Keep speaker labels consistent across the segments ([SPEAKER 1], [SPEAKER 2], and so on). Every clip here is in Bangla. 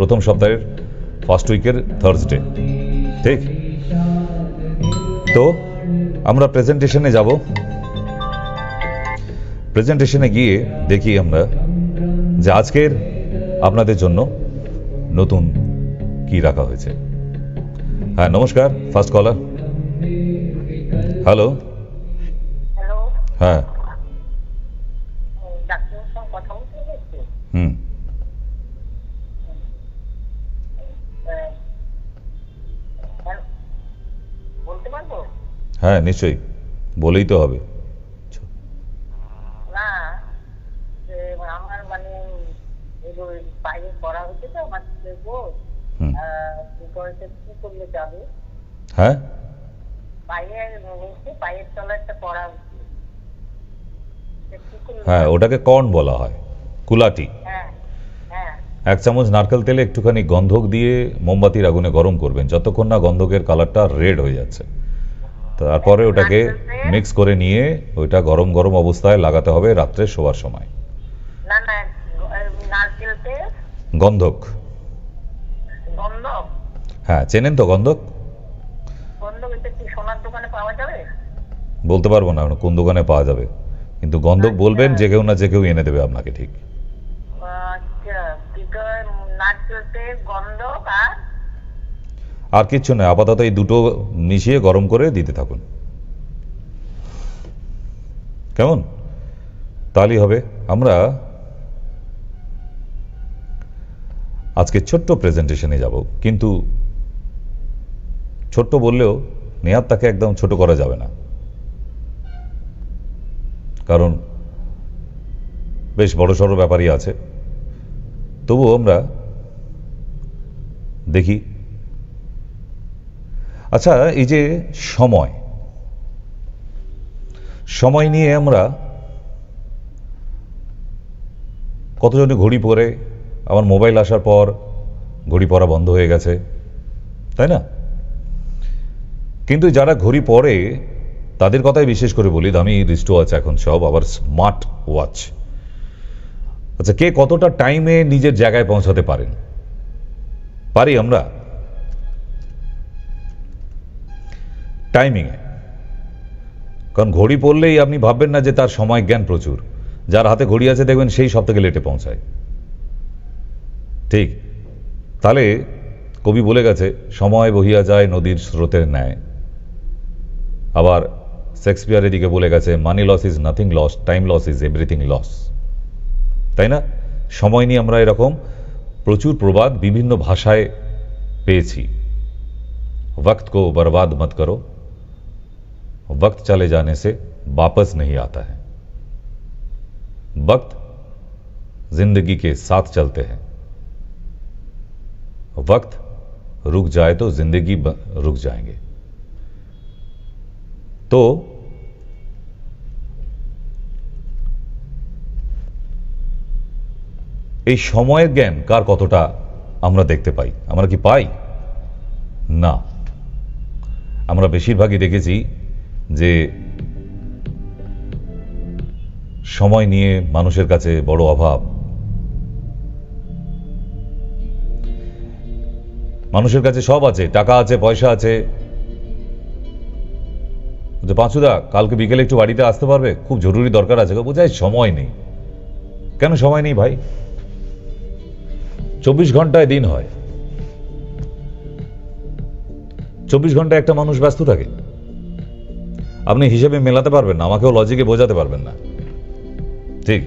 [SPEAKER 1] প্রথম সপ্তাহের ফার্স্ট উইকের থার্সডে, ঠিক? তো আমরা প্রেজেন্টেশনে যাব। প্রেজেন্টেশনে গিয়ে দেখি আমরা যে আজকের আপনাদের জন্য নতুন কি রাখা হয়েছে। হ্যাঁ, নমস্কার, ফার্স্ট কলার। হ্যালো।
[SPEAKER 2] হ্যালো,
[SPEAKER 1] হ্যাঁ।
[SPEAKER 2] ডাক্তারের সঙ্গে কথা বলতে পেরেছি?
[SPEAKER 1] হুম।
[SPEAKER 2] বলতে পারবো?
[SPEAKER 1] হ্যাঁ, নিশ্চয়ই, বলেই তো হবে।
[SPEAKER 2] না, যে আমার মানে এগুলো বাইরে করা হচ্ছে তো আমার বোন,
[SPEAKER 1] হুম।
[SPEAKER 2] কি করেছে, কি করলে যাবে?
[SPEAKER 1] হ্যাঁ,
[SPEAKER 2] বাইরে নিচে পায়ের তলা একটা করা হচ্ছে, কি করলে
[SPEAKER 1] হ্যাঁ,
[SPEAKER 2] যাবে?
[SPEAKER 1] ওটাকে কর্ন বলা হয়, কুলাটি।
[SPEAKER 2] হ্যাঁ, হ্যাঁ,
[SPEAKER 1] 1 চামচ নারকেল তেলে একটুখানি গন্ধক দিয়ে মোমবাতির আগুনে গরম করবেন, যতক্ষণ না গন্ধকের কালারটা রেড হয়ে যাচ্ছে। তারপরে ওটাকে মিক্স করে নিয়ে ওইটা গরম গরম অবস্থায় লাগাতে হবে রাত্রে শোয়ার সময়।
[SPEAKER 2] না না, নারকেল তেল,
[SPEAKER 1] গন্ধক।
[SPEAKER 2] গন্ধ,
[SPEAKER 1] হ্যাঁ, চেনেন তো গন্ধক?
[SPEAKER 2] গন্ধ এটা কি সোনার দোকানে পাওয়া যাবে?
[SPEAKER 1] বলতে পারবো না কোন দোকানে পাওয়া যাবে, কিন্তু গন্ধক বলবেন, যে কেউ না যে কেউ এনে দেবে আপনাকে, ঠিক?
[SPEAKER 2] আচ্ছা, কি করে? নারকেল তেল, গন্ধ
[SPEAKER 1] আর কিচ্ছু নয়, আপাতত এই দুটো মিশিয়ে গরম করে দিতে থাকুন, কেমন? তাহলেই হবে। আমরা আজকে ছোট্ট প্রেজেন্টেশনে যাব, কিন্তু ছোট্ট বললেও নেহাত তাকে একদম ছোট করা যাবে না, কারণ বেশ বড়সড় ব্যাপারই আছে। তবুও আমরা দেখি। আচ্ছা, এই যে সময় নিয়ে আমরা কতজনে ঘড়ি পরে, আমার মোবাইল আসার পর ঘড়ি পরা বন্ধ হয়ে গেছে, তাই না? কিন্তু যারা ঘড়ি পরে তাদের কথাই বিশেষ করে বলি, দামি রিস্ট ওয়াচ এখন সব আবার স্মার্ট ওয়াচ। আচ্ছা, কে কতটা টাইমে নিজের জায়গায় পৌঁছাতে পারেন? পারি আমরা টাইমিংয়ে? কারণ ঘড়ি পড়লেই আপনি ভাববেন না যে তার সময় জ্ঞান প্রচুর। যার হাতে ঘড়ি আছে দেখবেন সেই সব থেকে লেটে পৌঁছায়, ঠিক? তাহলে কবি বলে গেছে, সময় বহিয়া যায় নদীর স্রোতের ন্যায়। আবার শেক্সপিয়ার এদিকে বলে গেছে, money loss is nothing loss, time loss is everything loss. তাই না? সময় নিয়ে আমরা এরকম প্রচুর প্রবাদ বিভিন্ন ভাষায় পেয়েছি। वक्त को बर्बाद मत करो, वक्त चले जाने से वापस नहीं आता है, वक्त जिंदगी के साथ चलते हैं, वक्त रुक जाए तो जिंदगी रुक जाएंगे। तो এই সময়ের জ্ঞান কার কতটা আমরা দেখতে পাই? আমরা কি পাই? না। আমরা বেশিরভাগই দেখেছি যে সময় নিয়ে মানুষের কাছে বড় অভাব। মানুষের কাছে সব আছে, টাকা আছে, পয়সা আছে, যে পাঁচুদা কালকে বিকেলে একটু বাড়িতে আসতে পারবে, খুব জরুরি দরকার আছে। বোঝায় সময় নেই। কেন সময় নেই ভাই? 24 ঘন্টায় দিন হয়, 24 ঘন্টায় একটা মানুষ ব্যস্ত থাকে। আপনি হিসেবে মেলাতে পারবেন না, আমাকেও লজিকে বোঝাতে পারবেন না, ঠিক?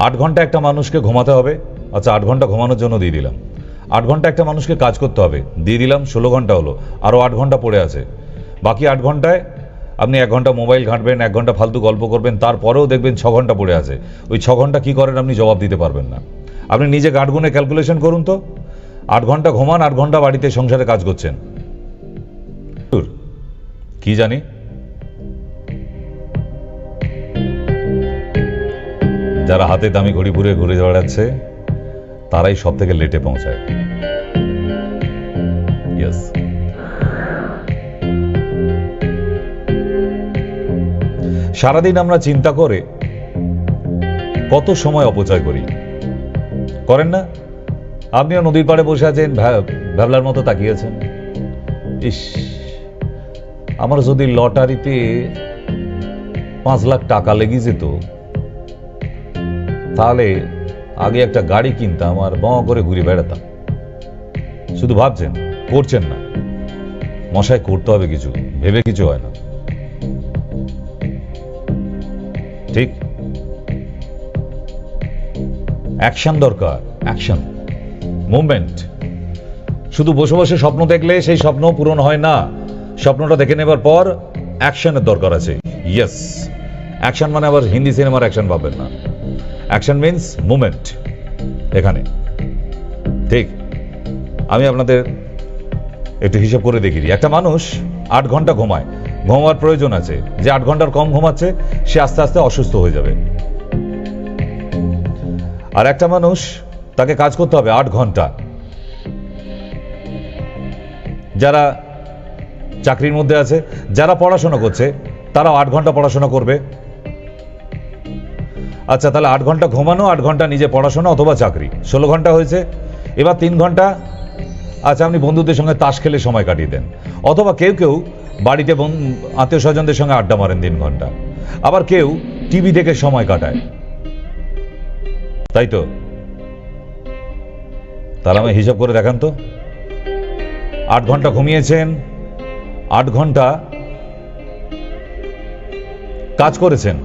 [SPEAKER 1] 8 ঘন্টা একটা মানুষকে ঘুমাতে হবে, আচ্ছা 8 ঘন্টা ঘুমানোর জন্য দিয়ে দিলাম। 8 ঘন্টা একটা মানুষকে কাজ করতে হবে, দিয়ে দিলাম, 16 ঘন্টা হলো, আরো 8 ঘন্টা পড়ে আছে। বাকি 8 ঘন্টায় আপনি 1 ঘন্টা মোবাইল ঘাঁটবেন, 1 ঘন্টা ফালতু গল্প করবেন, তারপরেও দেখবেন 6 ঘন্টা পড়ে আছে। ওই 6 ঘন্টা কি করেন আপনি জবাব দিতে পারবেন না। আপনি নিজে গাঁটগুনে ক্যালকুলেশন করুন তো, 8 ঘন্টা ঘুমান, 8 ঘন্টা বাড়িতে সংসারে কাজ করছেন, কি জানি। যারা হাতে দামি ঘড়ি ঘুরে ঘুরে বেড়াচ্ছে তারাই সব থেকে লেটে পৌঁছায়। ইয়েস। সারাদিন আমরা চিন্তা করে কত সময় অপচয় করি, করেন না? আপনিও নদীর পাড়ে বসে আছেন, ভ্যাবলার মতো তাকিয়েছেন। ইস, আমার যদি লটারিতে 5 লাখ টাকা লেগে যেত, তাহলে আগে একটা গাড়ি কিনতাম আর ব করে ঘুরে বেড়াতাম। শুধু ভাবছেন, করছেন না। মশাই, করতে হবে কিছু, ভেবে কিছু হয় না। ঠিক, অ্যাকশন দরকার, অ্যাকশন, মুভমেন্ট। শুধু বসে বসে স্বপ্ন দেখলে সেই স্বপ্ন পূরণ হয় না। স্বপ্নটা দেখে নেবার পর অ্যাকশনের দরকার আছে। ইয়েস, অ্যাকশন মানে আবার হিন্দি সিনেমার অ্যাকশন ভাববেন না। অ্যাকশন মিন্স মুভমেন্ট এখানে। ঠিক, আমি আপনাদের একটু হিসাব করে দেখি। একটা মানুষ 8 ঘন্টা ঘুমায়, ঘুমাবার প্রয়োজন আছে। যে 8 ঘন্টার কম ঘুমাচ্ছে সে আস্তে আস্তে অসুস্থ হয়ে যাবে। আর একটা মানুষ, তাকে কাজ করতে হবে 8 ঘন্টা। যারা চাকরির মধ্যে আছে, যারা পড়াশোনা করছে, তারাও 8 ঘন্টা পড়াশোনা করবে। আচ্ছা, তাহলে 8 ঘন্টা ঘুমানো, 8 ঘন্টা নিজে পড়াশোনা অথবা চাকরি, 16 ঘন্টা হয়েছে। এবার 3 ঘন্টা আচ্ছা আপনি বন্ধুদের সঙ্গে তাস খেলে সময় কাটিয়ে দেন, অথবা কেউ কেউ বাড়িতে আত্মীয় স্বজনদের সঙ্গে আড্ডা মারেন 3 ঘন্টা, আবার কেউ টিভি দেখে সময় কাটায়, তাই তো? তাহলে আমি হিসাব করে দেখান তো। 8 ঘন্টা ঘুমিয়েছেন, 8 ঘন্টা কাজ করেছেন,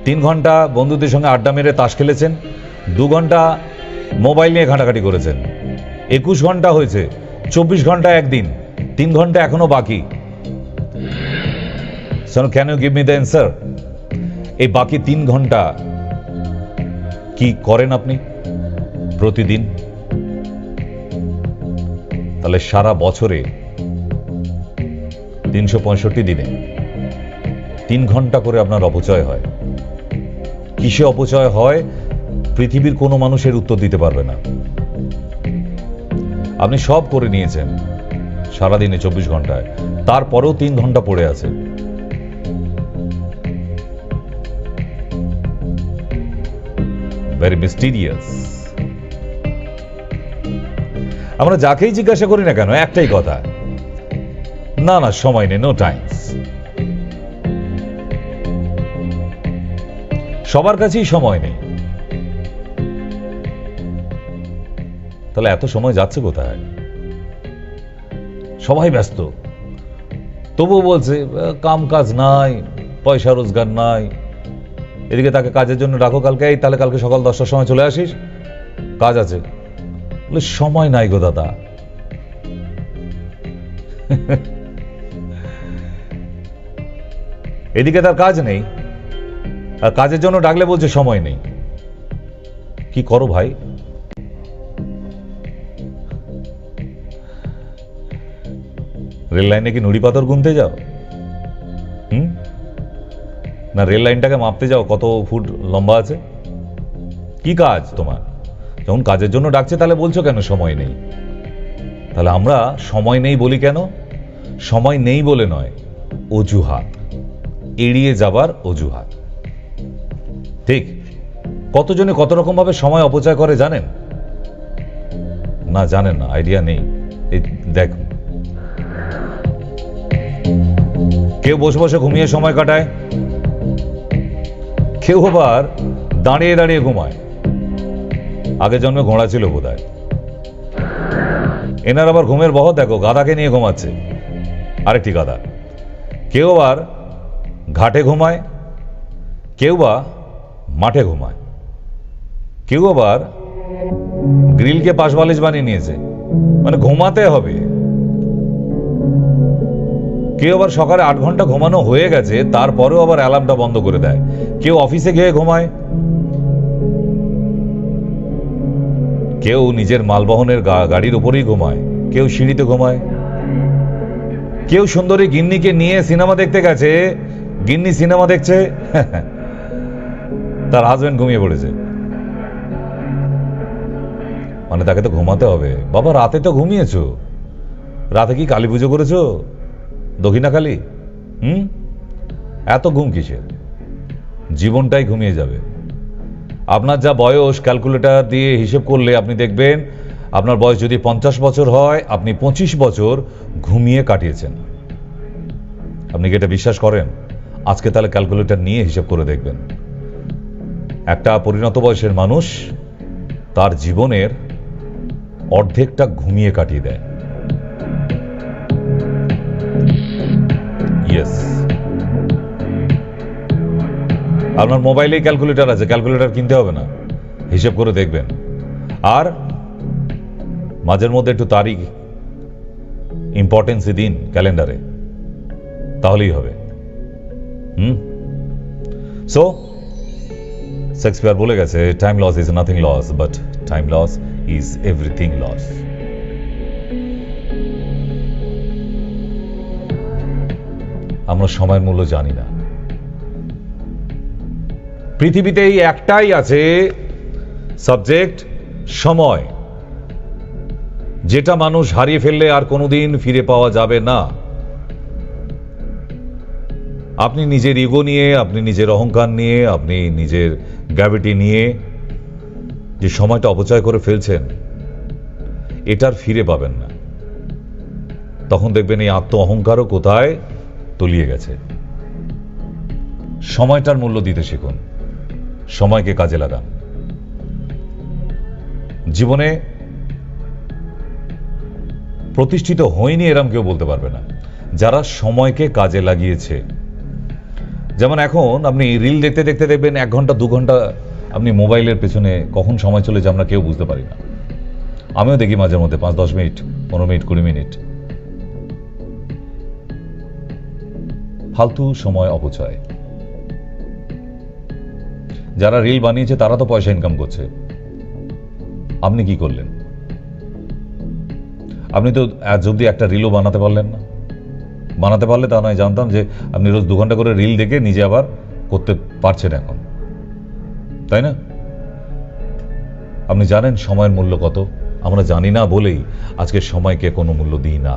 [SPEAKER 1] 3 ঘন্টা বন্ধুদের সঙ্গে আড্ডা মেরে তাস খেলেছেন, 2 ঘন্টা মোবাইল নিয়ে ঘাঁটাঘাঁটি করেছেন। 21 ঘন্টা হয়েছে। 24 ঘন্টা একদিন, 3 ঘন্টা এখনো বাকি। So can you give me the answer? এই বাকি 3 ঘন্টা কি করেন আপনি প্রতিদিন? তাহলে সারা বছরে 365 দিনে 3 ঘন্টা করে আপনার অপচয় হয়। কিসে অপচয় হয় পৃথিবীর কোনো মানুষের উত্তর দিতে পারবে না। আপনি সব করে নিয়েছেন সারাদিনে 24 ঘন্টায়, তারপরেও 3 ঘন্টা পড়ে আছে। Very mysterious. আমরা যাকেই জিজ্ঞাসা করি না কেন একটাই কথা, না না সময় নেই, নো টাইমস। সবার কাছেই সময় নেই। তাহলে এত সময় যাচ্ছে কোথায়? সবাই ব্যস্ত, তবুও বলছে কাম কাজ নাই, পয়সা রোজগার নাই। এদিকে তাকে কাজের জন্য ডাকো কালকে, এই তাহলে কালকে সকাল 10টার সময় চলে আসিস, কাজ আছে। বলে সময় নাই গো দাদা। এদিকে তার কাজ নেই, আর কাজের জন্য ডাকলে বলছে সময় নেই। কি করো ভাই? রেল লাইনে কি নুড়ি পাথর গুনতে যাও? না রেল লাইনটাকে মাপতে যাও কত ফুট লম্বা আছে? কি কাজ তোমার? যখন কাজের জন্য ডাকছে তাহলে বলছো কেন সময় নেই? তাহলে আমরা সময় নেই বলি কেন? সময় নেই বলে নয়, অজুহাত, এড়িয়ে যাবার অজুহাত। ঠিক, কতজনে কত রকম ভাবে সময় অপচয় করে জানেন? না জানেন না, আইডিয়া নেই। এই দেখ, কেউ বসে বসে ঘুমিয়ে সময় কাটায়, কেউ আবার দাঁড়িয়ে দাঁড়িয়ে ঘুমায়। আগের জন্মে ঘোড়া ছিল বোধহয়। এনার আবার ঘুমের বহর দেখো, গাধাকে নিয়ে ঘুমাচ্ছে, আরেকটি গাধা। কেউ আবার ঘাটে ঘুমায়, কেউ বা মাঠে ঘুমায়, কেউ আবার গ্রিলকে পাশবালিশ বানিয়ে নিয়েছে, মানে ঘুমাতে হবে। কেউ আবার সকালে 8 ঘন্টা ঘুমানো হয়ে গেছে, তারপরেও আবার অ্যালার্মটা বন্ধ করে দেয়। কেউ অফিসে গিয়ে ঘুমায়, কেউ নিজের মালবহনের গাড়ির উপরেই ঘুমায়, কেউ সিঁড়িতে ঘুমায়, কেউ সুন্দরী গিন্নিকে নিয়ে সিনেমা দেখতে গেছে, গিন্নি সিনেমা দেখছে, তার হাজবেন্ড ঘুমিয়ে পড়েছে। মানে তাকে তো ঘুমাতে হবে। বাবা রাতে তো ঘুমিয়েছো, রাতে কি কালী পুজো করেছো? দক্ষিণা কালী? এত ঘুম কিসের? জীবনটাই ঘুমিয়ে যাবে। আপনার যা বয়স ক্যালকুলেটর দিয়ে হিসেব করলে আপনি দেখবেন আপনার বয়স যদি 50 বছর হয়, আপনি 25 বছর ঘুমিয়ে কাটিয়েছেন। আপনি কি এটা বিশ্বাস করেন? আজকে তাহলে ক্যালকুলেটর নিয়ে হিসাব করে দেখবেন। একটা পরিণত বয়সের মানুষ তার জীবনের অর্ধেকটা ঘুমিয়ে কাটিয়ে দেয়। ইয়েস, আপনার মোবাইলেই ক্যালকুলেটর আছে, ক্যালকুলেটর কিনতে হবে না, হিসেব করে দেখবেন। আর মাঝের মধ্যে একটু তারিখ ইম্পর্টেন্সই দিন ক্যালেন্ডারে, তাহলেই হবে। সো শেক্সপিয়ার বলে গেছে, time loss is nothing loss, but time loss is everything loss. আমরা সময়ের মূল্য জানি না। পৃথিবীতে এই একটাই আছে সাবজেক্ট, সময়, যেটা মানুষ হারিয়ে ফেললে আর কোনোদিন ফিরে পাওয়া যাবে না। আপনি নিজের ইগো নিয়ে, আপনি নিজের অহংকার নিয়ে, আপনি নিজের গ্র্যাভিটি নিয়ে যে সময়টা অপচয় করে ফেলছেন, এটার ফিরে পাবেন না। তখন দেখবেন এই আত্ম অহংকারও কোথায় তলিয়ে গেছে। সময়টার মূল্য দিতে শিখুন, সময়কে কাজে লাগান। জীবনে প্রতিষ্ঠিত হয়নি এরম কেউ বলতে পারবে না যারা সময়কে কাজে লাগিয়েছে। যেমন এখন আপনি রিল দেখতে দেখতে দেখবেন 1 ঘন্টা 2 ঘন্টা আপনি মোবাইলের পেছনে কখন সময় চলে যায় আমরা কেউ বুঝতে পারি না। আমিও দেখি মাঝে মধ্যে 5-10 মিনিট, 15 মিনিট, 20 মিনিট। ফালতু সময় অপচয়। যারা রিল বানিয়েছে তারা তো পয়সা ইনকাম করছে, আপনি কি করলেন? আপনি তো আজ অব্দি একটা রিলও বানাতে পারলেন না। বানাতে পারলে তা নয় জানতাম যে আপনি রোজ 2 ঘন্টা করে রিল দেখে নিজে আবার করতে পারছেন এখন, তাই না? আপনি জানেন সময়ের মূল্য কত? আমরা জানি না বলেই আজকে সময়কে কোনো মূল্য দিই না।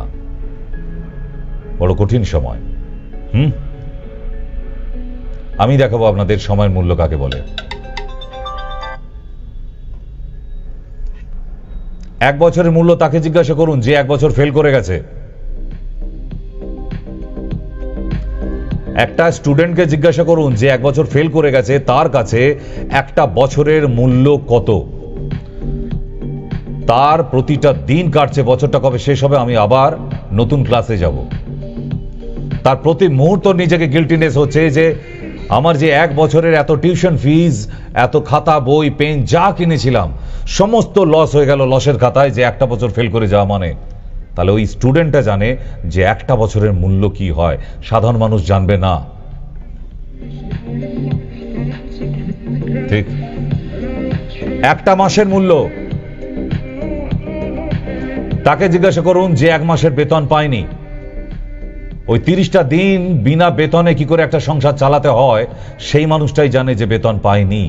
[SPEAKER 1] বড় কঠিন সময়। আমি দেখাবো আপনাদের সময়ের মূল্য কাকে বলে। 1 বছরের মূল্য তাকে জিজ্ঞাসা করুন যে 1 বছর ফেল করে গেছে। একটা স্টুডেন্টকে জিজ্ঞাসা করুন যে 1 বছর ফেল করে গেছে, তার কাছে একটা বছরের মূল্য কত। তার প্রতিটা দিন কাটছে, বছরটা কবে শেষ হবে, আমি আবার নতুন ক্লাসে যাব। তার প্রতি মুহূর্ত নিজেকে গিল্টিনেস হচ্ছে যে আমার যে 1 বছরের এত টিউশন ফিজ, এত খাতা, বই, পেন যা কিনেছিলাম সমস্ত লস হয়ে গেল লসের খাতায়, যে একটা বছর ফেল করে যাওয়া মানে। তাহলে ওই স্টুডেন্টটা জানে যে একটা বছরের মূল্য কি হয়, সাধারণ মানুষ জানবে না। ঠিক, একটা মাসের মূল্য তাকে জিজ্ঞাসা করুন যে 1 মাসের বেতন পায়নি। ওই 30টা দিন বিনা বেতনে কি করে একটা সংসার চালাতে হয় সেই মানুষটাই জানে যে বেতন পায়নি।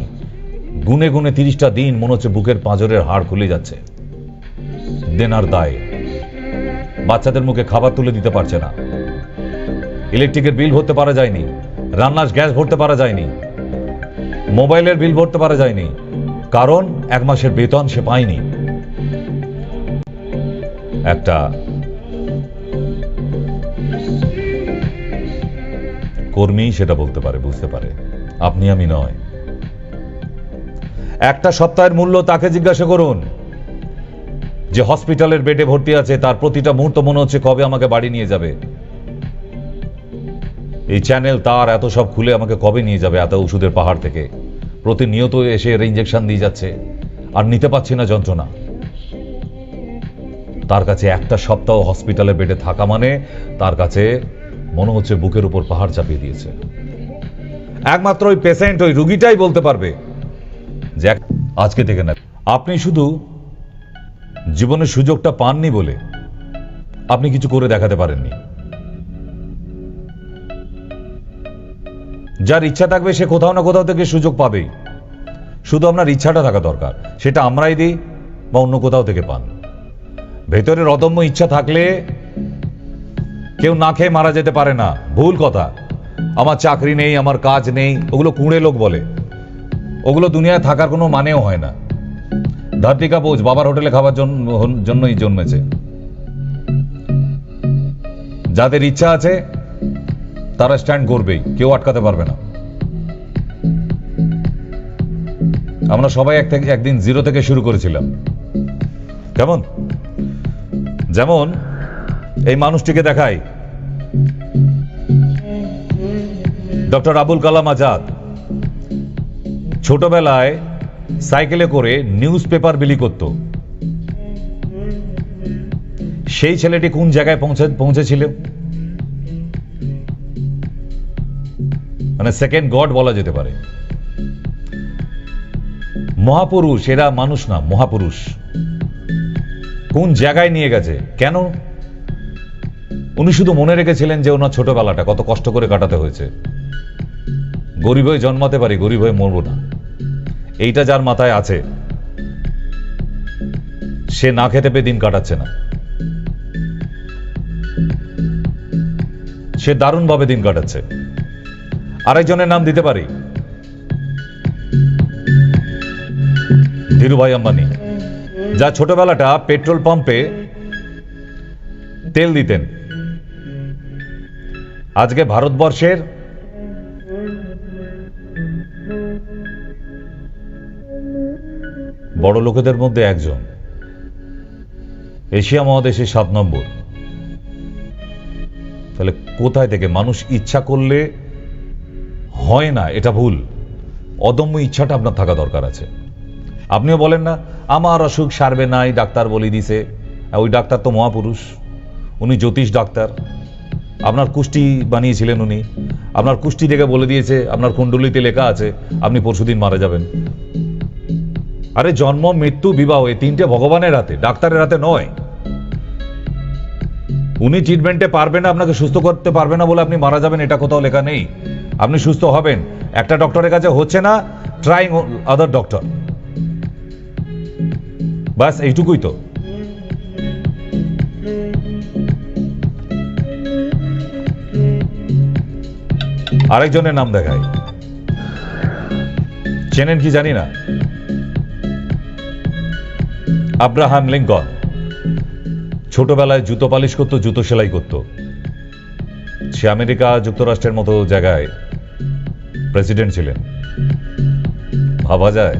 [SPEAKER 1] গুনে গুনে 30টা দিন মনে হচ্ছে বুকের পাঁজরের হাড় খুলে যাচ্ছে দেনার দায়। বাচ্চাদের মুখে খাবার তুলে দিতে পারছে না, ইলেকট্রিকের বিল ভরতে পারা যায়নি, রান্নার গ্যাস ভরতে পারা যায়নি, মোবাইলের বিল ভরতে পারা যায়নি, কারণ 1 মাসের বেতন সে পায়নি। একটা কর্মী সেটা বলতে পারে, বুঝতে পারে, আপনি আমি নয়। একটা সপ্তাহের মূল্য তাকে জিজ্ঞাসা করুন যে হসপিটালের বেডে ভর্তি আছে, তার প্রতিটা মুহূর্ত মনে হচ্ছে কবে আমাকে বাড়ি নিয়ে যাবে। এই চ্যানেল তার এত সব খুলে আমাকে কবে নিয়ে যাবে এত ওষুধের পাহাড় থেকে। প্রতিনিয়ত এসে ইঞ্জেকশন দিয়ে যাচ্ছে আর নিতে পারছি না যন্ত্রণা। তার কাছে একটা সপ্তাহ হসপিটালের বেডে থাকা মানে তার কাছে মনে হচ্ছে বুকের উপর পাহাড় চাপিয়ে দিয়েছে। একমাত্র ওই পেশেন্ট, ওই রুগীটাই বলতে পারবে যে আজকে থেকে না। আপনি শুধু জীবনের সুযোগটা পাননি বলে আপনি কিছু করে দেখাতে পারেননি। যার ইচ্ছা থাকবে সে কোথাও না কোথাও থেকে সুযোগ পাবেই। শুধু আপনার ইচ্ছাটা থাকা দরকার, সেটা আমরাই দিই বা অন্য কোথাও থেকে পান। ভেতরের অদম্য ইচ্ছা থাকলে কেউ না খেয়ে মারা যেতে পারে না। ভুল কথা। আমার চাকরি নেই, আমার কাজ নেই, ওগুলো কুঁড়ে লোক বলে। ওগুলো দুনিয়ায় থাকার কোনো মানেও হয় না। ধাত্রিকা বোঝ বাবার হোটেলে খাবার জন্যই জন্মেছে। যাদের ইচ্ছা আছে তারা স্ট্যান্ড করবেই, কেউ আটকাতে পারবে না। আমরা সবাই একদিন জিরো থেকে শুরু করেছিলাম। কেমন? যেমন এই মানুষটিকে দেখাই, ডক্টর আবুল কালাম আজাদ। ছোটবেলায় সাইকেলে করে নিউজ পেপার বিলি করত। সেই ছেলেটি কোন জায়গায় পৌঁছেছিল? মানে সেকেন্ড গড বলা যেতে পারে। মহাপুরুষ, এরা মানুষ না, মহাপুরুষ। কোন জায়গায় নিয়ে গেছে? কেন? উনি শুধু মনে রেখেছিলেন যে ওনার ছোটবেলাটা কত কষ্ট করে কাটাতে হয়েছে। গরিব হয়ে জন্মাতে পারি, গরিব হয়ে মরবো না, এইটা যার মাথায় আছে, সে না খেতে পেয়ে দিন কাটাচ্ছে না, সে দারুণভাবে দিন কাটাচ্ছে। আরেকজনের নাম দিতে পারি, ধীরুভাই আম্বানি, যা ছোটবেলাটা পেট্রোল পাম্পে তেল দিতেন। আজকে ভারতবর্ষের বড় লোকেদের মধ্যে একজন, এশিয়া মহাদেশে 7 নম্বর। তাহলে কোথায় থেকে? মানুষ ইচ্ছা করলে হয় না, এটা ভুল। অদম্য ইচ্ছাটা আপনার থাকা দরকার আছে। আপনিও বলেন না আমার অসুখ সারবে নাই, ডাক্তার বলে দিছে। ওই ডাক্তার তো মহাপুরুষ, উনি জ্যোতিষ ডাক্তার। আপনার কুষ্টি বানিয়েছিলেন উনি, আপনার কুষ্টি দেখে বলে দিয়েছে, আপনার কুণ্ডলিতে লেখা আছে আপনি পরশুদিন মারা যাবেন। আরে জন্ম, মৃত্যু, বিবাহ, এই তিনটে ভগবানের হাতে, ডাক্তারের হাতে নয়। উনি ট্রিটমেন্টে পারবে না, আপনাকে সুস্থ করতে পারবে না বলে আপনি মারা যাবেন, এটা কোথাও লেখা নেই। আপনি সুস্থ হবেন। একটা ডক্টরের কাছে হচ্ছে না, ট্রাইং আদার ডক্টর, বাস এইটুকুই তো। আরেকজনের নাম দেখাই, চেনেন কি জানি না, আব্রাহাম লিঙ্কন। ছোটবেলায় জুতো পালিশ করতো, জুতো সেলাই করতো। সে আমেরিকা যুক্তরাষ্ট্রের মতো জায়গায় প্রেসিডেন্ট ছিলেন। ভাবা যায়?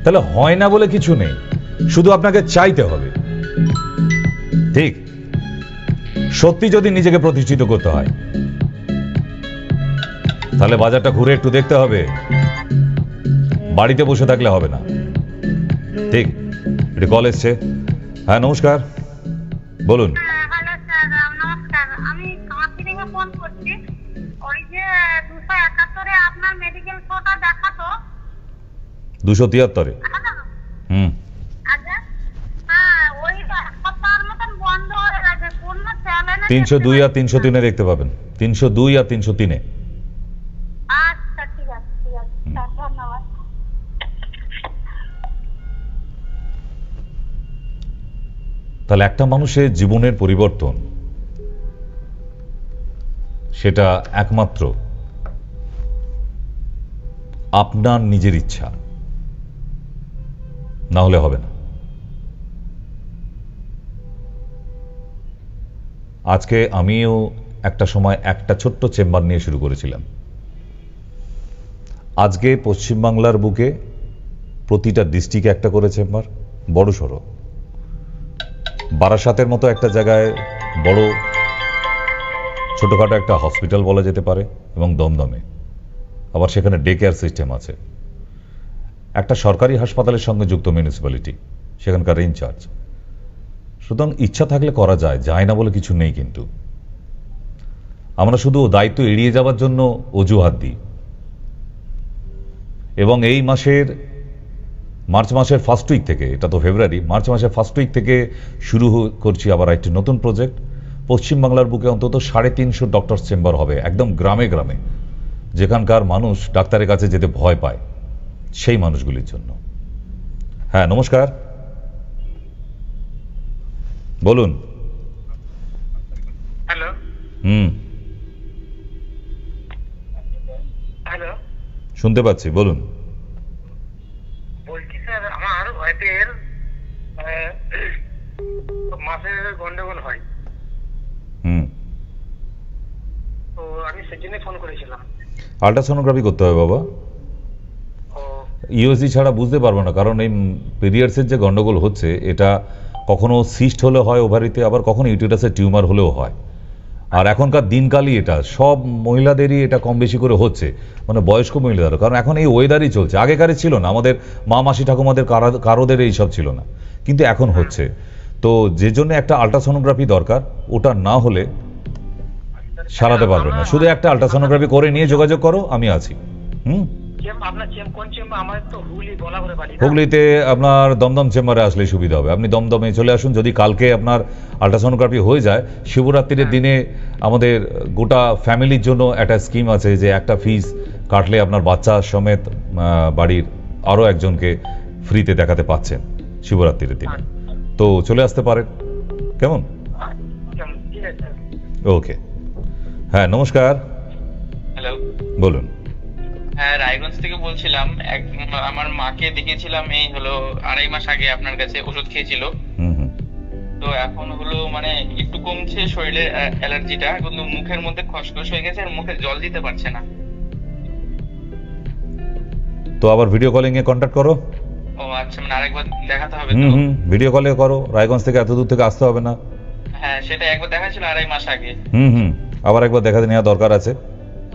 [SPEAKER 1] তাহলে হয় না বলে কিছু নেই, শুধু আপনাকে চাইতে হবে। ঠিক, সত্যি যদি নিজেকে প্রতিষ্ঠিত করতে হয় তাহলে বাজারটা ঘুরে একটু দেখতে হবে, বাড়িতে বসে থাকলে হবে না। ঠিক, এটা কল এসছে। হ্যাঁ নমস্কার, বলুন।
[SPEAKER 2] হ্যালো স্যার, নমস্কার। আমি কামারহাটি থেকে ফোন করছি। ওই যে 271-এ আপনার মেডিকেল শোটা দেখাতো।
[SPEAKER 1] 273-এ?
[SPEAKER 2] আচ্ছা, হ্যাঁ, ওই এক সপ্তাহের মতন বন্ধ হয়ে গেছে। কোন চ্যানেলে?
[SPEAKER 1] 302 আর 303-এ দেখতে পাবেন। 302 আর 303-এ।
[SPEAKER 2] আচ্ছা, ঠিক আছে, ঠিক আছে স্যার, ধন্যবাদ।
[SPEAKER 1] তাহলে একটা মানুষের জীবনের পরিবর্তন, সেটা একমাত্র আপনার নিজের ইচ্ছা, না হলে হবে না। আজকে আমিও একটা সময় একটা ছোট্ট চেম্বার নিয়ে শুরু করেছিলাম। আজকে পশ্চিমবাংলার বুকে প্রতিটা ডিস্ট্রিক্টে একটা করে চেম্বার, বড় সড়ো। বারাসাতের মতো একটা জায়গায় বড় ছোটখাটো একটা হসপিটাল বলা যেতে পারে, এবং দমদমে আবার সেখানে ডে কেয়ার সিস্টেম আছে। একটা সরকারি হাসপাতালের সঙ্গে যুক্ত মিউনিসিপ্যালিটি, সেখানকার ইনচার্জ। সুতরাং ইচ্ছা থাকলে করা যায়, যায় না বলে কিছু নেই। কিন্তু আমরা শুধু দায়িত্ব এড়িয়ে যাওয়ার জন্য অজুহাত দিই। এবং এই মাসের মার্চ মাসের ফার্স্ট উইক থেকে, এটা তো ফেব্রুয়ারি, মার্চ মাসের ফার্স্ট উইক থেকে শুরু করছি আবার একটি নতুন প্রজেক্ট। পশ্চিমবাংলার বুকে অন্তত 350 ডক্টরস চেম্বার হবে, একদম গ্রামে গ্রামে, যেখানকার মানুষ ডাক্তারের কাছে যেতে ভয় পায়, সেই মানুষগুলির জন্য। হ্যাঁ নমস্কার, বলুন।
[SPEAKER 3] হ্যালো।
[SPEAKER 1] হ্যালো,
[SPEAKER 3] শুনতে
[SPEAKER 1] শুনতে পাচ্ছি, বলুন।
[SPEAKER 3] ওয়াইফের মাসে গন্ডগোল হয়,
[SPEAKER 1] হুম।
[SPEAKER 3] তো আমি সেজন্য ফোন করেছিলাম।
[SPEAKER 1] আল্ট্রাসোনোগ্রাফি করতে হবে বাবা,
[SPEAKER 3] ও
[SPEAKER 1] ইউএসজি ছাড়া বুঝতে পারবো না, কারণ এই পিরিয়ডসের যে গন্ডগোল হচ্ছে এটা কখনো সিস্ট হলে হয় ওভারিতে, আবার কখনো ইউটেরাসের টিউমার হলেও হয়। আর এখনকার দিনকালই এটা সব মহিলাদেরই এটা কম বেশি করে হচ্ছে, মানে বয়স্ক মহিলাদেরও, কারণ এখন এই ওয়েদারই চলছে। আগেকারে ছিল না, আমাদের মা মাসি ঠাকুমাদের কারোদের এইসব ছিল না, কিন্তু এখন হচ্ছে। তো যে জন্য একটা আল্ট্রাসোনোগ্রাফি দরকার, ওটা না হলে সারাতে পারবে না। শুধু একটা আল্ট্রাসোনোগ্রাফি করে নিয়ে যোগাযোগ করো, আমি আছি। হুম।
[SPEAKER 3] আপনার কোন চেম্বার? আমার তো হুগলি বলা করে বাড়ি না।
[SPEAKER 1] হুগলিতে আপনার দমদম চেম্বারে আসলে সুবিধা হবে, আপনি দমদমে চলে আসুন। যদি কালকে আপনার আল্ট্রাসোনোগ্রাফি হয়ে যায়, শিবরাত্রির দিনে আমাদের গোটা ফ্যামিলির জন্য একটা স্কিম আছে যে একটা ফিস কাটলে আপনার বাচ্চা সমেত বাড়ির আরও একজনকে ফ্রিতে দেখাতে পাচ্ছেন শিবরাত্রির দিনে। তো চলে আসতে পারেন, কেমন?
[SPEAKER 3] ঠিক আছে।
[SPEAKER 1] ওকে, হ্যাঁ নমস্কার,
[SPEAKER 4] হ্যালো,
[SPEAKER 1] বলুন।
[SPEAKER 4] হ্যাঁ রায়গঞ্জ থেকে বলছিলাম। আমার মাকে দেখিয়েছিলাম এই হলো 2.5 মাস আগে, আপনার কাছে ওষুধ খেয়েছিল।
[SPEAKER 1] হুম হুম।
[SPEAKER 4] তো এখন হলো মানে একটু কমছে শরীরের অ্যালার্জিটা, কিন্তু মুখের মধ্যে খসখস হয়ে গেছে আর মুখে জল দিতে পারছে না।
[SPEAKER 1] তো আবার ভিডিও কলিং এ কন্ট্যাক্ট করো।
[SPEAKER 4] ও আচ্ছা, মানে আরেকবার দেখাতে হবে
[SPEAKER 1] হুম
[SPEAKER 4] তো?
[SPEAKER 1] হুম, ভিডিও কলে করো, রায়গঞ্জ থেকে এত দূর থেকে আসতে হবে না।
[SPEAKER 4] হ্যাঁ, সেটা একবার দেখাচ্ছিল 2.5 মাস আগে।
[SPEAKER 1] হুম হুম, আবার একবার দেখা নেওয়া দরকার আছে।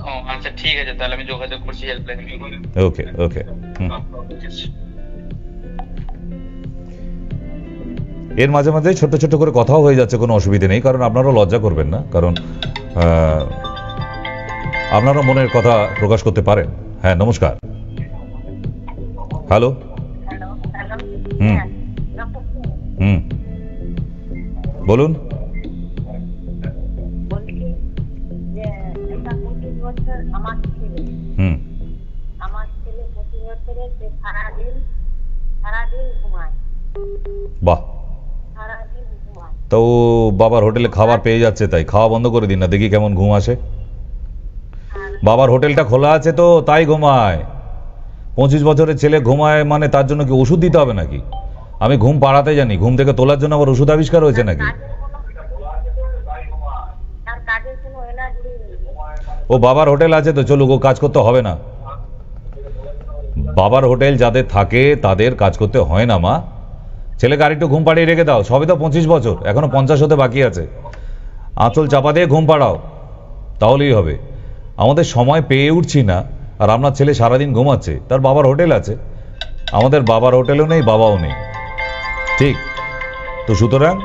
[SPEAKER 4] ও আচ্ছা ঠিক আছে, তাহলে আমি যোগাযোগ করছি হেল্পলাইনে।
[SPEAKER 1] ওকে ওকে। হুম। এর মাঝে মাঝে ছোট ছোট করে কথাও হয়ে যাচ্ছে, কোনো অসুবিধা নেই, কারণ আপনারাও লজ্জা করবেন না, কারণ আপনারা মনের কথা প্রকাশ করতে পারেন। হ্যাঁ নমস্কার, হ্যালো।
[SPEAKER 2] Hello hello.
[SPEAKER 1] হুম
[SPEAKER 2] ডক্টর
[SPEAKER 1] হুম, বলুন।
[SPEAKER 2] বলছি যে এটা 25 বছর আমার ছেলে,
[SPEAKER 1] হুম।
[SPEAKER 2] 25 বছরের, সে সারাদিন ঘুমায়,
[SPEAKER 1] বাহ,
[SPEAKER 2] সারাদিন ঘুমায়।
[SPEAKER 1] তো বাবার হোটেলে খাবার পেয়ে যাচ্ছে, তাই খাওয়া বন্ধ করে দিন না, দেখি কেমন ঘুম আসে। বাবার হোটেলটা খোলা আছে তো তাই ঘুমায়। 25 বছরের ছেলে ঘুমায় মানে তার জন্য কি ওষুধ দিতে হবে নাকি? আমি ঘুম পাড়াতে জানি, ঘুম থেকে তোলার জন্য আবার ওষুধ আবিষ্কার হয়েছে নাকি?
[SPEAKER 2] তার কাজের কোনো এনার্জি নেই।
[SPEAKER 1] ও বাবার হোটেল আছে তো চলুক, ও কাজ করতে হবে না। বাবার হোটেল যাদের থাকে তাদের কাজ করতে হয় না মা। ছেলেকে আরেকটু ঘুম পাড়িয়ে রেখে দাও, সবে তো 25 বছর, এখনো 50 হতে বাকি আছে। আঁচল চাপা দিয়ে ঘুম পাড়াও, তাহলেই হবে। আমাদের সময় পেয়ে উঠছি না, আর আপনার ছেলে সারাদিন ঘুমাচ্ছে, তার বাবার হোটেল আছে। আমাদের বাবার হোটেলও নেই, বাবাও নেই, ঠিক তো? সুতরাং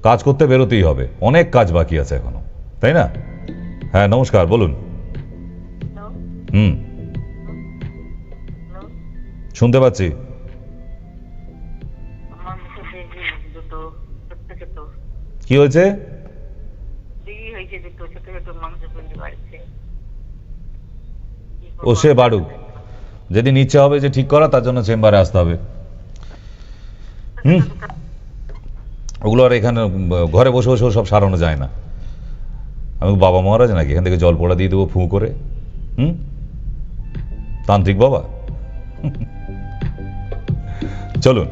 [SPEAKER 1] কাজ করতে বেরোতেই হবে, অনেক কাজ বাকি আছে এখনো, তাই না? হ্যাঁ নমস্কার, বলুন। হুম, শুনতে পাচ্ছি।
[SPEAKER 2] আমার মুখে বেজি দুটো ছোট ছোট
[SPEAKER 1] কি হয়েছে?
[SPEAKER 2] বেজি হয়েছে, দুটো ছোট ছোট মাংস বেজি বাড়ছে।
[SPEAKER 1] ও সে বাড়ুক, যেদিন ইচ্ছে হবে যে ঠিক করা, তার জন্য চেম্বারে আসতে হবে। হুম, ওগুলো আর এখানে ঘরে বসে বসে সব সারানো যায় না। আমি বাবা মহারাজ নাকি এখান থেকে জল পড়া দিয়ে দেবো ফু করে? হুম, তান্ত্রিক বাবা? চলুন,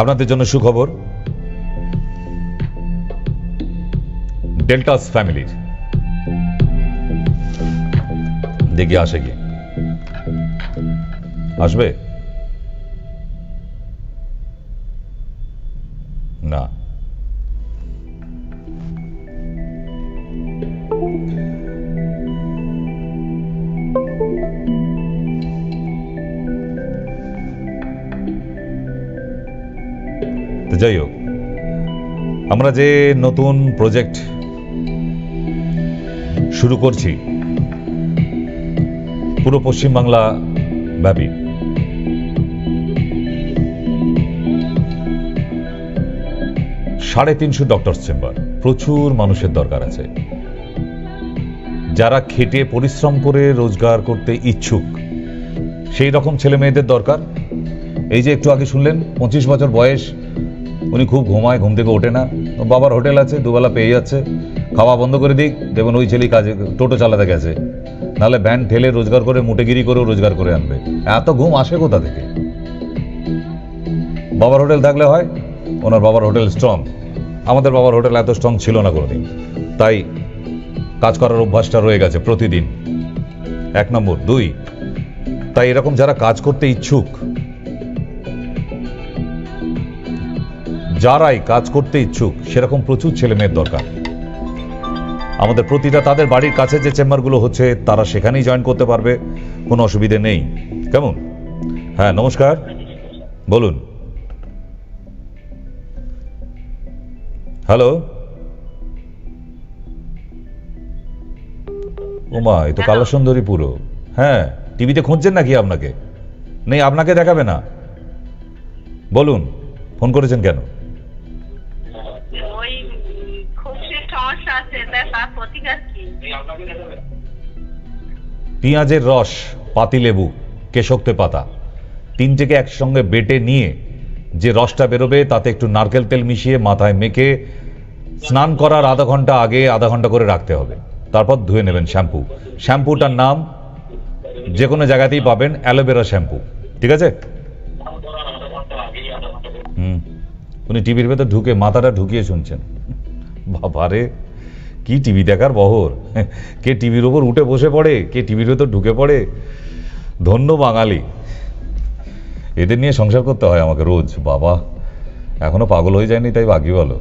[SPEAKER 1] আপনাদের জন্য সুখবর। ডেল্টাস ফ্যামিলির দেখি আসে কি, আসবে না? তো যাই হোক, আমরা যে নতুন প্রজেক্ট শুরু করছি পুরো পশ্চিমবাংলা ব্যাপী, 350 ডক্টরস চেম্বার। প্রচুর মানুষের দরকার আছে যারা খেটে পরিশ্রম করে রোজগার করতে ইচ্ছুক, সেই রকম ছেলে মেয়েদের দরকার। এই যে একটু আগে শুনলেন 25 বছর বয়স, উনি খুব ঘুমায়, ঘুম থেকে ওঠে না, বাবার হোটেল আছে, দুবেলা পেয়ে যাচ্ছে, খাওয়া বন্ধ করে দিক, দেখবেন ওই ছেলেই কাজে টোটো চালাতে গেছে, নাহলে ভ্যান ঠেলে রোজগার করে মুটেগিরি করেও রোজগার করে আনবে। এত ঘুম আসে কোথা থেকে? বাবার হোটেল থাকলে হয়, ওনার বাবার হোটেল স্ট্রং। আমাদের বাবার হোটেল এত স্ট্রং ছিল না কোনোদিন, তাই কাজ করার অভ্যাসটা রয়ে গেছে প্রতিদিন, 1 নম্বর। 2, তাই এরকম যারা কাজ করতে ইচ্ছুক, যারাই কাজ করতে ইচ্ছুক, সেরকম প্রচুর ছেলে মেয়ের দরকার। আমাদের প্রতিটা তাদের বাড়ির কাছে যে চেম্বারগুলো হচ্ছে তারা সেখানেই জয়েন করতে পারবে, কোনো অসুবিধে নেই। কেমন? হ্যাঁ, নমস্কার, বলুন। হ্যালো, ওমা, এই তো কালো সুন্দরী পুরো। হ্যাঁ, টিভিতে খুঁজছেন নাকি আপনাকে? নেই, আপনাকে দেখাবে না। বলুন, ফোন করেছেন কেন?
[SPEAKER 2] ওই খুব সমস্যা আছে, তার প্রতিকার কি?
[SPEAKER 1] পেঁয়াজের রস, পাতিলেবু, কেশক্তে পাতা, 3টেকে একসঙ্গে বেটে নিয়ে যে রসটা বেরোবে তাতে একটু নারকেল তেল মিশিয়ে মাথায় মেখে স্নান করার আধা ঘন্টা আগে আধা ঘন্টা করে রাখতে হবে। তারপর ধুয়ে নেবেন শ্যাম্পু। শ্যাম্পুটার নাম যে কোনো জায়গাতেই পাবেন, অ্যালোভেরা শ্যাম্পু। ঠিক আছে? উনি টিভির ভেতর ঢুকে মাথাটা ঢুকিয়ে শুনছেন। বাবারে, কি টিভি দেখার বহর! কে টিভির ওপর উঠে বসে পড়ে, কে টিভির ভেতর ঢুকে পড়ে। ধন্য বাঙালি, এদের নিয়ে সংসার করতে হয় আমাকে রোজ। বাবা, এখনো পাগল হয়ে যায়নি, তাই ভাগ্যি বলো।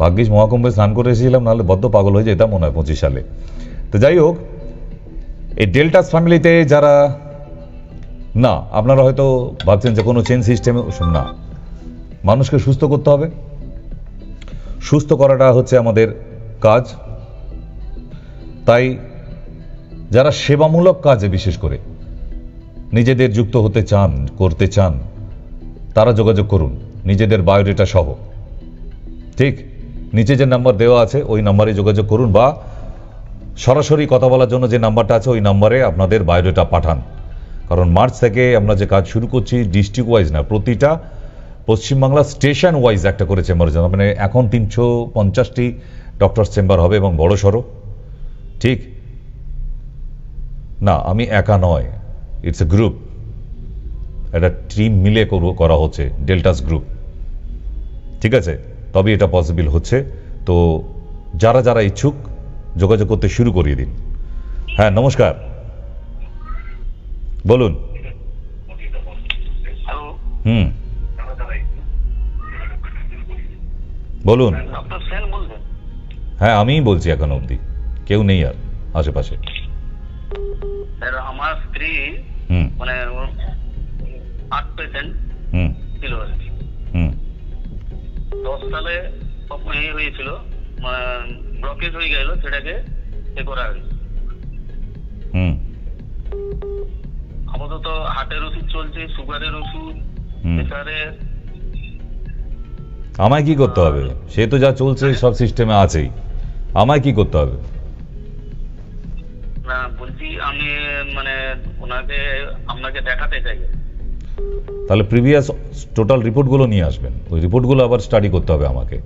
[SPEAKER 1] ভাগ্যিস মহাকুম্ভে স্নান করে এসেছিলাম, নাহলে বদ্ধ পাগল হয়ে যেতাম মনে হয় 25 সালে। তো যাই হোক, এই ডেল্টাস ফ্যামিলিতে যারা, না, আপনারা হয়তো ভাবছেন যে কোনো চেন সিস্টেমে, না, মানুষকে সুস্থ করতে হবে। সুস্থ করাটা হচ্ছে আমাদের কাজ। তাই যারা সেবামূলক কাজে বিশেষ করে নিজেদের যুক্ত হতে চান, করতে চান, তারা যোগাযোগ করুন নিজেদের বায়োডেটা সহ। ঠিক, নিচে যে নাম্বার দেওয়া আছে ওই নাম্বারে যোগাযোগ করুন, বা সরাসরি কথা বলার জন্য যে নাম্বারটা আছে ওই নাম্বারে আপনাদের বায়োডেটা পাঠান। কারণ মার্চ থেকে আমরা যে কাজ শুরু করছি, ডিস্ট্রিক্ট ওয়াইজ না, প্রতিটা পশ্চিমবাংলা স্টেশন ওয়াইজ একটা করে চেম্বার, মানে এখন 350টি ডক্টরস চেম্বার হবে এবং বড় সড়ো। ঠিক না, আমি একা নয়, ইটস এ গ্রুপ, একটা টিম মিলে করা হচ্ছে, ডেল্টাস গ্রুপ। ঠিক আছে, তবে এটা পসিবল হচ্ছে। তো যারা যারা ইচ্ছুক যোগাযোগ করতে শুরু করিয়ে দিন। হ্যাঁ, নমস্কার, বলুন। বলুন।
[SPEAKER 3] ডক্টর সেন বলছেন?
[SPEAKER 1] হ্যাঁ, আমিই বলছি, এখন অবধি কেউ নেই আর আশেপাশে।
[SPEAKER 3] স্যার, আমার স্ত্রী মানে 8% ছিল আর কি। 10 সালে হয়েছিল, মানে ব্লকেজ হয়ে গেল, সেটাকে করা হয়েছে। আপাতত হার্টের ওষুধ চলছে, সুগারের ওষুধ, প্রেসারের।
[SPEAKER 1] আমায় কি করতে হবে? সে তো যা চলছে সব সিস্টেমে আছেই, আমায় কি করতে হবে?
[SPEAKER 3] না, বলছি আমি মানে আপনাকে দেখাতে চাই।
[SPEAKER 1] তাহলে প্রিভিয়াস টোটাল রিপোর্টগুলো নিয়ে আসবেন, ওই রিপোর্টগুলো আবার স্টাডি করতে হবে আমাকে,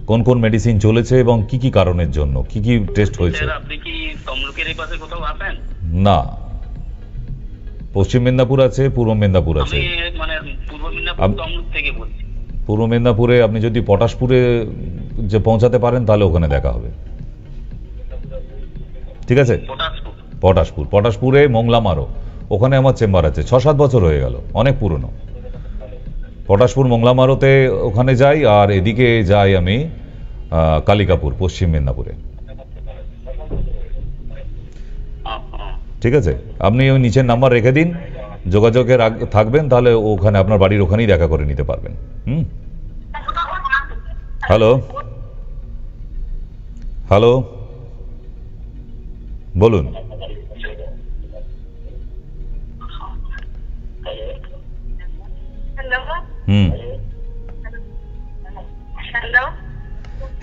[SPEAKER 1] কোন কোন মেডিসিন চলেছে এবং কি কি কারণের জন্য কি কি টেস্ট হয়েছে।
[SPEAKER 3] আপনি কি তমলুকের এই পাশে কোথাও আছেন?
[SPEAKER 1] না, পশ্চিম মেদিনীপুর আছে, পূর্ব মেদিনীপুর আছে।
[SPEAKER 3] আমি মানে পূর্ব মেদিনীপুর তমলুক থেকে বলছি।
[SPEAKER 1] পূর্ব মেদিনীপুরে আপনি যদি পটাশপুরে যে পৌঁছাতে পারেন তাহলে ওখানে দেখা হবে। ঠিক আছে? পটাশপুরে মংলামারো, ওখানে আমার চেম্বার আছে, 6-7 বছর হয়ে গেল, অনেক পুরনো। পটাশপুর মংলামারোতে ওখানে যাই, আর এদিকে যাই আমি কালিকাপুর, পশ্চিম মেদিনীপুরে। ঠিক আছে, আপনি ওই নিচের নাম্বার রেখে দিন, যোগাযোগে থাকবেন, তাহলে ওখানে আপনার বাড়ির ওখানেই দেখা করে নিতে পারবেন। হ্যালো, হ্যালো, বলুন।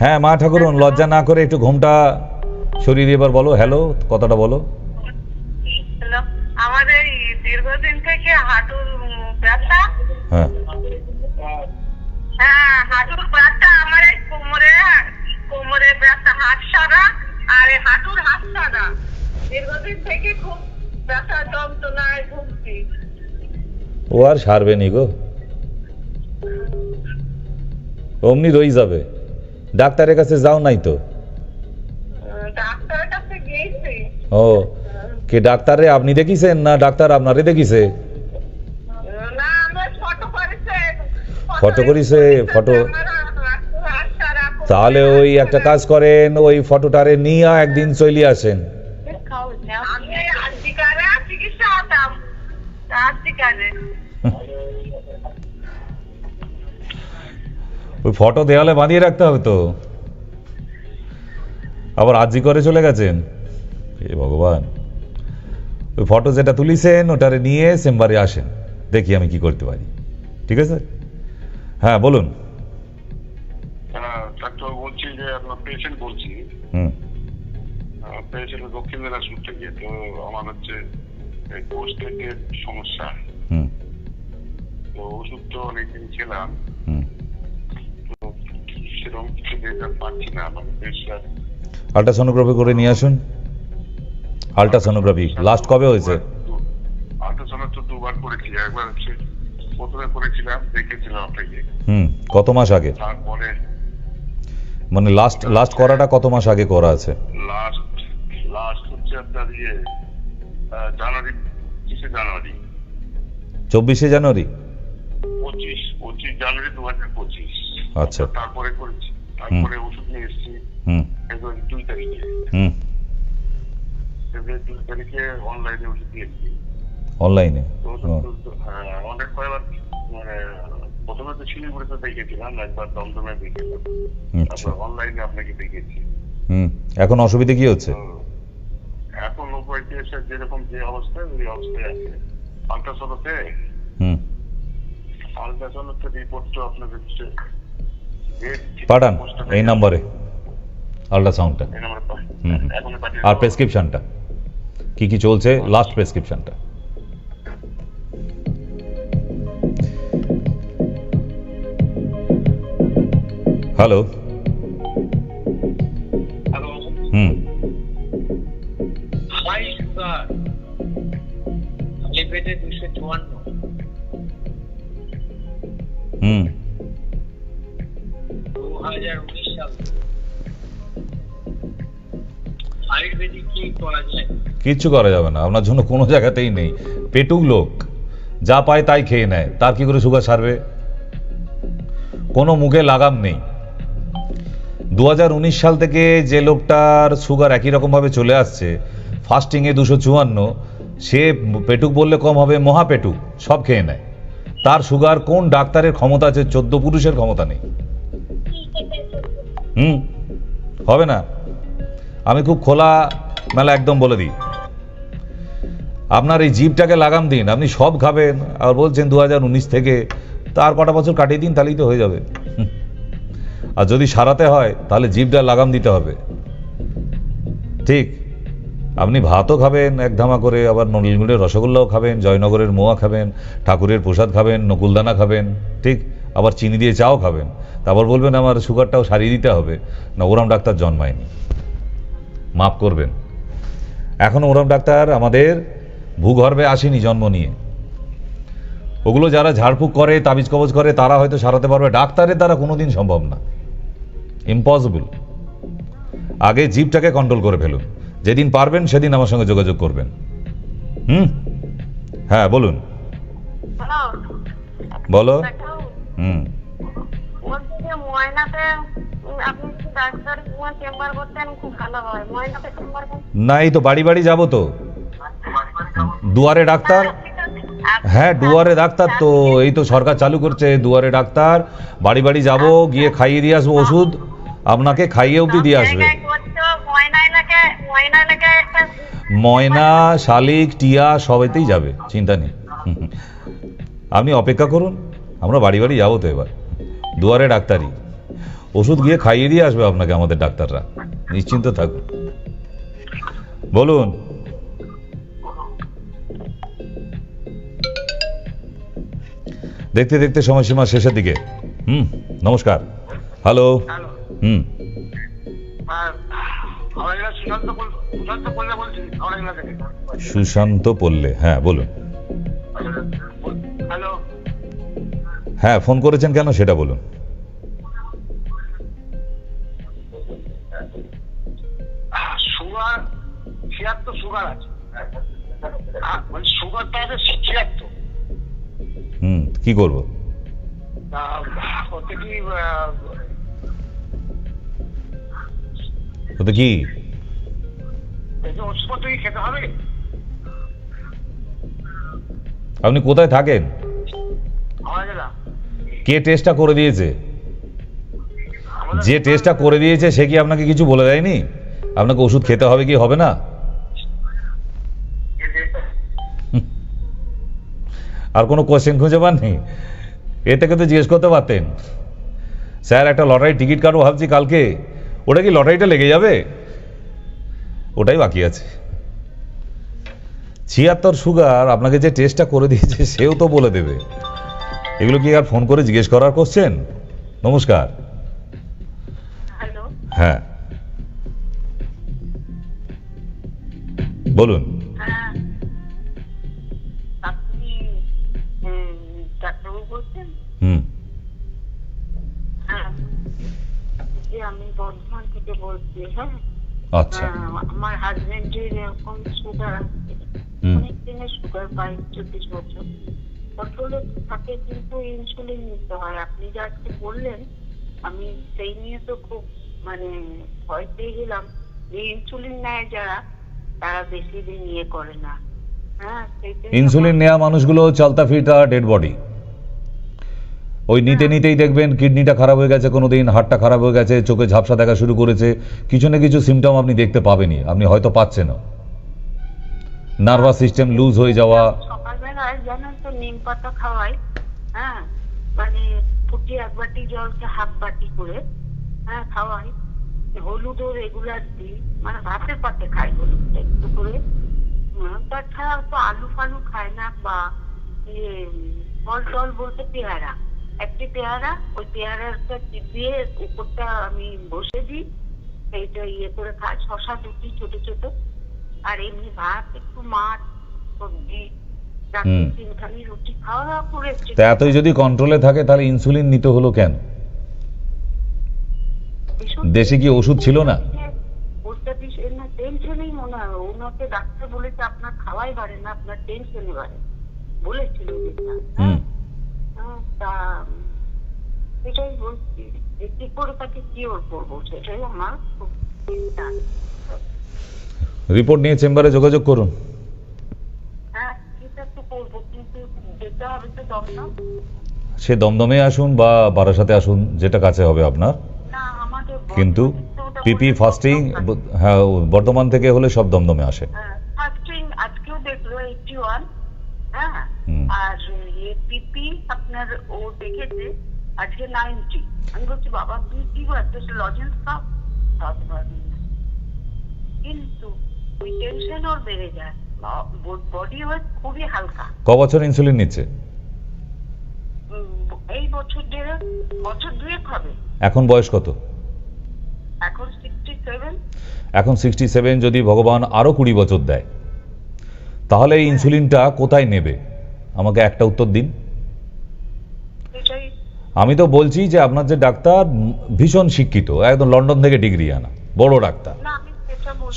[SPEAKER 1] হ্যাঁ মা ঠাকুরন, লজ্জা না করে একটু ঘুমটা সরিয়ে দিয়ে এবার বলো, হ্যালো, কথাটা বলো।
[SPEAKER 2] আমার এই দীর্ঘদিন থেকে হাঁটুর ব্যথা।
[SPEAKER 1] হ্যাঁ,
[SPEAKER 2] হাঁটুর ব্যথা, আমার এই কোমরে ব্যথা, হাত সারা, আর এই হাঁটুর হাত সারা দীর্ঘদিন থেকে খুব ব্যথা যন্ত্রণায় ভুগছি।
[SPEAKER 1] ও আর সারবে নি গো, অমনি রয়ে যাবে। ডাক্তারের কাছে যাও নাই তো?
[SPEAKER 2] ডাক্তারের কাছে গিয়েছি।
[SPEAKER 1] ও, কে ডাক্তারে আপনি দেখিছেন না ডাক্তার আপনারে দেখিছে?
[SPEAKER 2] না, আমার ফটো করেছে।
[SPEAKER 1] ফটো করিছে, ফটো। তাহলে ওই একটা কাজ করেন, ওই ফটোটারে নিয়ে একদিন চলে আসেন।
[SPEAKER 2] আমি আর্টিকারে চিকিৎসা হতাম, আর্টিকারে।
[SPEAKER 1] ওই ফটো দেওয়ালে বাঁধিয়ে রাখতে হবে তো। আবার আর্জি করে চলে গেছেন, এ ভগবান। ওই ফটো যেটা তুলিছেন ওটারে নিয়ে চেম্বারে আসেন, দেখি আমি কি করতে পারি। ঠিক আছে? হ্যাঁ বলুন।
[SPEAKER 5] ডাক্তার বলছি যে আপনার পেশেন্ট বলছি,
[SPEAKER 1] হুম
[SPEAKER 5] পেশেন্ট দক্ষিণ দিনাজপুর থেকে। তো আমার হচ্ছে কোষ্ঠের সমস্যা।
[SPEAKER 1] হুম
[SPEAKER 5] তো ওষুধ তো অনেকদিন খেলাম,
[SPEAKER 1] হুম
[SPEAKER 5] তো সেরকম কিছু রেজাল্ট পাচ্ছি না। মানে প্রেশার
[SPEAKER 1] আল্ট্রাসোনোগ্রাফি করে নিয়ে আসুন। আল্ট্রাসোনোগ্রাফি লাস্ট কবে হয়েছে?
[SPEAKER 5] আল্ট্রাসাউন্ড তো দুবার করেছি। একবার হচ্ছে প্রথমে করেছিলাম, দেখেছিলাম আপনাকে।
[SPEAKER 1] কত মাস আগে?
[SPEAKER 5] তারপরে
[SPEAKER 1] মানে লাস্ট করাটা কত মাস আগে করা আছে?
[SPEAKER 5] লাস্ট হচ্ছে আপনার জানুয়ারি, 25 জানুয়ারি।
[SPEAKER 1] 24 জানুয়ারি?
[SPEAKER 5] 25 জানুয়ারি 2025।
[SPEAKER 1] আচ্ছা।
[SPEAKER 5] তারপরে করেছি, তারপরে ওষুধ নিয়ে এসেছি ফেব্রুয়ারি 2 তারিখে। ফেব্রুয়ারি 2 তারিখে অনলাইনে ওষুধ দিয়েছি।
[SPEAKER 1] অনলাইনে?
[SPEAKER 5] অনেক কয়েকবার, মানে প্রথমে তো শিলিগুড়িতে দেখেছিলাম, একবার দমদমে দেখেছিলাম, তারপর অনলাইনে আপনাকে দেখেছি।
[SPEAKER 1] এখন অসুবিধা কি হচ্ছে?
[SPEAKER 5] এখন লোকবাড়িতে এসে যেরকম যে অবস্থায় ওই অবস্থায় আছে। আল্ট্রাসাউন্ডের রিপোর্ট তো আপনাদের
[SPEAKER 1] পাঠান এই নাম্বারে আল্ট্রাসাউন্ডটা, আর প্রেসক্রিপশনটা কি কি চলছে, লাস্ট প্রেসক্রিপশনটা। হ্যালো।
[SPEAKER 3] হ্যালো। হাই সুগার, লিপিডে 254। 2019 সাল। আয়ুর্বেদিক কি করা যায়?
[SPEAKER 1] কিচ্ছু করা যাবে না, আপনার জন্য কোনো জায়গাতেই নেই। পেটুক লোক যা পায় তাই খেয়ে নেয়, তার কি করে সুগার সারবে? কোনো মুখে লাগাম নেই। 2019 সাল থেকে যে লোকটার সুগার একই রকমভাবে চলে আসছে, ফাস্টিংয়ে 254, সে পেটুক বললে কম হবে, মহাপেটুক, সব খেয়ে নেয়। তার সুগার কোন ডাক্তারের ক্ষমতা আছে? 14 পুরুষের ক্ষমতা নেই। হবে না। আমি খুব খোলা মেলা একদম বলে দিই, আপনার এই জিভটাকে লাগাম দিন, আপনি সব খাবেন। আর বলছেন 2019 থেকে, তার কটা বছর কাটিয়ে দিন, তাহলেই তো হয়ে যাবে। আর যদি সারাতে হয় তাহলে জিভটা লাগাম দিতে হবে। ঠিক, আপনি ভাতও খাবেন এক ধামা করে, আবার নীলগুড়ের রসগোল্লাও খাবেন, জয়নগরের মোয়া খাবেন, ঠাকুরের প্রসাদ খাবেন, নকুলদানা খাবেন, ঠিক, আবার চিনি দিয়ে চাও খাবেন। তারপর বলবেন আমার সুগারটাও সারিয়ে দিতে হবে। না, ওরম ডাক্তার জন্মায়নি, মাফ করবেন। এখনো ওরম ডাক্তার আমাদের ভূগর্ভে আসেনি জন্ম নিয়ে। ওগুলো যারা ঝাড়ফুঁক করে, তাবিজ কবজ করে, তারা হয়তো সারাতে পারবে, ডাক্তারের দ্বারা কোনোদিন সম্ভব না, ইম্পসিবল। আগে জিভটাকে কন্ট্রোল করে ফেলুন, যেদিন পারবেন সেদিন আমার সঙ্গে যোগাযোগ করবেন। হ্যাঁ বলুন। বলো। না, এই তো বাড়ি বাড়ি যাবো তো, দুয়ারে ডাক্তার। হ্যাঁ, দুয়ারে ডাক্তার তো এই তো সরকার চালু করছে, দুয়ারে ডাক্তার, বাড়ি বাড়ি যাব, গিয়ে খাইয়ে দিয়ে আসবো ওষুধ, আপনাকে খাইয়ে অবধি দিয়ে আসবে। ময়না, শালিক, টিয়া সবেতেই যাবে, চিন্তা নেই। আপনি অপেক্ষা করুন, আমরা বাড়ি বাড়ি যাবো তো এবার, দুয়ারে ডাক্তারই, ওষুধ গিয়ে খাইয়ে দিয়ে আসবে আপনাকে আমাদের ডাক্তাররা, নিশ্চিন্ত থাকুন। বলুন। দেখতে দেখতে সময়সীমা শেষের দিকে। নমস্কার। হ্যালো। সুশান্ত পল্লে, হ্যাঁ বলুন। হ্যাঁ, ফোন করেছেন কেন সেটা বলুন।
[SPEAKER 6] 76 সুগার আছে, মানে সুগারটা আছে 76।
[SPEAKER 1] কি করব?
[SPEAKER 6] তা ওতে কি
[SPEAKER 1] ওতে কি
[SPEAKER 6] এই যে ওষুধপত্র কি খেতে হবে?
[SPEAKER 1] আপনি কোথায় থাকেন?
[SPEAKER 6] আমার জেলা
[SPEAKER 1] কে টেস্টটা করে দিয়েছে? যে টেস্টটা করে দিয়েছে সে কি আপনাকে কিছু বলে দেয়নি আপনাকে ওষুধ খেতে হবে কি হবে না? আর কোনো কোশ্চেন খুঁজে পাননি? এ থেকে তো জিজ্ঞেস করতে পারতেন, স্যার একটা লটারির টিকিট কাটবো ভাবছি কালকে, ওটা কি লটারিটা লেগে যাবে? ওটাই বাকি আছে। 76 সুগার, আপনাকে যে টেস্টটা করে দিয়েছে সেও তো বলে দেবে। এগুলো কি আর ফোন করে জিজ্ঞেস করার কোশ্চেন? নমস্কার।
[SPEAKER 2] হ্যালো,
[SPEAKER 1] হ্যাঁ বলুন।
[SPEAKER 2] হ্যাঁ আপনি ডাক্তারবাবু বলছেন? হ্যাঁ, যে আমি বর্ধমান থেকে বলছি। হ্যাঁ,
[SPEAKER 1] আচ্ছা।
[SPEAKER 2] আমার হাজবেন্ডের এরকম সুগার আছে, অনেক দিনের সুগার, 22-24 বছর কন্ট্রোলে থাকে, কিন্তু ইনসুলিন নিতে হয়। আপনি যা আজকে বললেন আমি সেই নিয়ে তো খুব মানে ভয় পেয়ে গেলাম যে ইনসুলিন নেয় যারা তারা বেশি দিন ইয়ে করে না। হ্যাঁ,
[SPEAKER 1] ইনসুলিন নেওয়া মানুষগুলো চলতা ফিরতা ডেড বডি। ওই নিতে নিতেই দেখবেন কিডনিটা খারাপ হয়ে গেছে, কোনোদিন হার্টটা খারাপ হয়ে গেছে, চোখে ঝাপসা দেখা শুরু করেছে, কিছু না কিছু সিমটম আপনি দেখতে পাবেনই, আপনি হয়তো পাচ্ছেনও। নার্ভাস সিস্টেম লুজ হয়ে যাওয়া।
[SPEAKER 2] সকালবেলায় জানেন তো নিম পাতা খাওয়াই, হ্যাঁ মানে ফুটিয়ে 1 বাটি জলকে 1/2 বাটি করে হ্যাঁ খাওয়াই, হলুদও রেগুলার দিই, মানে ভাতের পাতে খাই হলুদটা একটু করে। তাছাড়া তো আলু ফালু খায় না, বা ফল টল বলতে পেয়ারা, একটি পেয়ারা, ওই পেয়ারাটা চিবিয়ে উপরটা আমি বসে দিই, এইটা ইয়ে করে খাই, শশা দুটি ছোট ছোট, আর এমনি ভাত একটু, মাছ সবজি, 3খানি রুটি খাওয়া দাওয়া করে।
[SPEAKER 1] তা এতই যদি কন্ট্রোলে থাকে তাহলে ইনসুলিন নিতে হলো কেন? দেশে কি ওষুধ ছিল না?
[SPEAKER 2] টেনশনেই মনে হয় ওনাকে ডাক্তার বলেছে আপনার খাওয়াই বাড়ে না, আপনার টেনশনে বাড়ে বলেছিল যেটা। তা সেটাই বলছি যে কি করে তাকে কিওর করবো, সেটাই আমার খুব চিন্তা।
[SPEAKER 1] রিপোর্ট নিয়ে চেম্বারে যোগাযোগ করুন।
[SPEAKER 2] হ্যাঁ সেটা তো করবো, কিন্তু যেতে হবে তো দমদম।
[SPEAKER 1] সে দমদমে আসুন বা বারাসাতে আসুন, যেটা কাছে হবে আপনার।
[SPEAKER 2] না আমাদের
[SPEAKER 1] কিন্তু পিপি ফাস্টিং, হ্যাঁ বর্ধমান থেকে হলে সব দমদমে আসে।
[SPEAKER 2] ফাস্টিং আজকেও দেখলো 81, হ্যাঁ, আর পিপি আপনার ও দেখেছে আজকে 90। আমি বলছি বাবা তুমি কি করছো, লজেন্স খাও, খাওয়াতে পারবি না, কিন্তু ওই টেনশন ওর বেড়ে যায়, বডি ওয়েট খুবই হালকা।
[SPEAKER 1] ক বছর ইনসুলিন নিচ্ছে?
[SPEAKER 2] এই বছর 2 হবে।
[SPEAKER 1] এখন বয়স কত?
[SPEAKER 2] এখন 67।
[SPEAKER 1] এখন 67, যদি ভগবান আরো 20 বছর দেয় তাহলে এই ইনসুলিনটা কোথায় নেবে? আমাকে একটা উত্তর দিন। আমি তো বলছি যে আপনার যে ডাক্তার ভীষণ শিক্ষিত, একদম লন্ডন থেকে ডিগ্রি আনা বড় ডাক্তার,